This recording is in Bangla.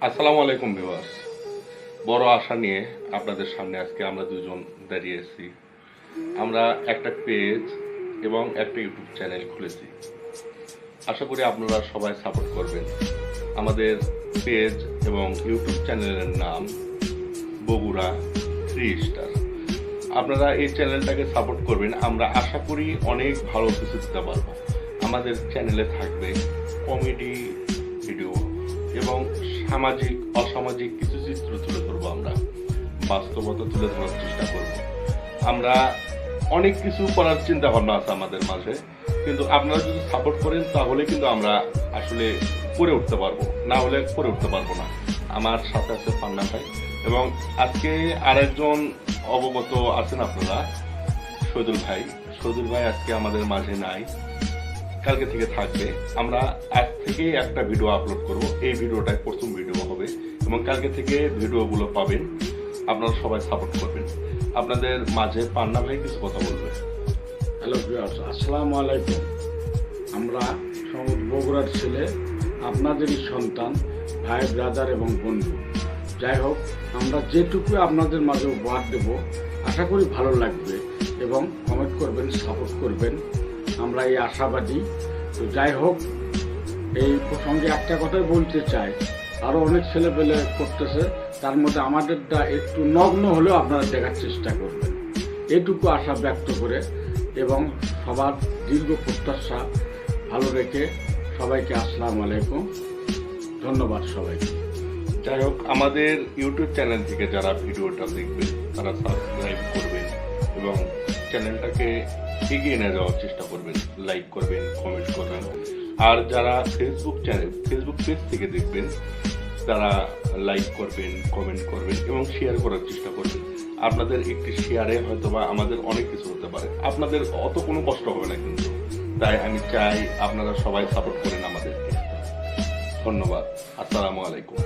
আসসালামু আলাইকুম ভিউয়ার্স। বড় আশা নিয়ে আপনাদের সামনে আজকে আমরা দুজন দাঁড়িয়েছি। আমরা একটা পেজ এবং একটা ইউটিউব চ্যানেল খুলেছি। আশা করি আপনারা সবাই সাপোর্ট করবেন। আমাদের পেজ এবং ইউটিউব চ্যানেলের নাম বগুড়া 3 স্টার। আপনারা এই চ্যানেলটাকে সাপোর্ট করবেন। আমরা আশা করি অনেক ভালো কিছু দিতে পারবো। আমাদের চ্যানেলে থাকবে কমেডি ভিডিও এবং সামাজিক অসামাজিক কিছু চিত্র তুলে ধরবো। আমরা বাস্তবতা তুলে ধরার চেষ্টা করব। আমরা অনেক কিছু করার চিন্তা ভাবনা আছে আমাদের মাঝে, কিন্তু আপনারা যদি সাপোর্ট করেন তাহলে কিন্তু আমরা আসলে করে উঠতে পারবো, না হলে করে উঠতে পারবো না। আমার সাথে আছে পান্না ভাই এবং আজকে আরেকজন অবগত আছেন আপনারা, শহীদুল ভাই। শহীদুল ভাই আজকে আমাদের মাঝে নাই, কালকে থেকে থাকবে। আমরা আজ থেকে একটা ভিডিও আপলোড করব। এই ভিডিওটাই প্রথম ভিডিও হবে এবং কালকে থেকে ভিডিওগুলো পাবেন। আপনারা সবাই সাপোর্ট করবেন। আপনাদের মাঝে পান্না ভাই কিছু কথা বলবে। হ্যালো ভিউয়ার্স, আসসালামু আলাইকুম। আমরা বগুড়ার ছেলে, আপনাদেরই সন্তান, ভাই, ব্রাদার এবং বন্ধু। যাই হোক, আমরা যেটুকু আপনাদের মাঝে উপহার দেব আশা করি ভালো লাগবে এবং কমেন্ট করবেন, সাপোর্ট করবেন। আমরা এই আশাবাদী। তো যাই হোক, এই প্রসঙ্গে একটা কথাই বলতে চাই, আরও অনেক ছেলেপেলে করতেছে, তার মধ্যে আমাদেরটা একটু নগ্ন হলেও আপনারা দেখার চেষ্টা করবেন, এটুকু আশা ব্যক্ত করে এবং সবার দীর্ঘ প্রত্যাশা ভালো রেখে সবাইকে আসসালামু আলাইকুম, ধন্যবাদ সবাইকে। যাই হোক, আমাদের ইউটিউব চ্যানেল থেকে যারা ভিডিওটা দেখবেন তারা সাবস্ক্রাইব করবেন এবং চ্যানেলটাকে এগিয়ে নিয়ে যাওয়ার চেষ্টা করবেন, লাইক করবেন, কমেন্ট করবেন। আর যারা ফেসবুক পেজ থেকে দেখবেন তারা লাইক করবেন, কমেন্ট করবেন এবং শেয়ার করার চেষ্টা করবেন। আপনাদের একটি শেয়ারে হয়তোবা আমাদের অনেক কিছু হতে পারে, আপনাদের অত কোনো কষ্ট হবে না কিন্তু। তাই আমি চাই আপনারা সবাই সাপোর্ট করেন আমাদেরকে। ধন্যবাদ। আসসালামু আলাইকুম।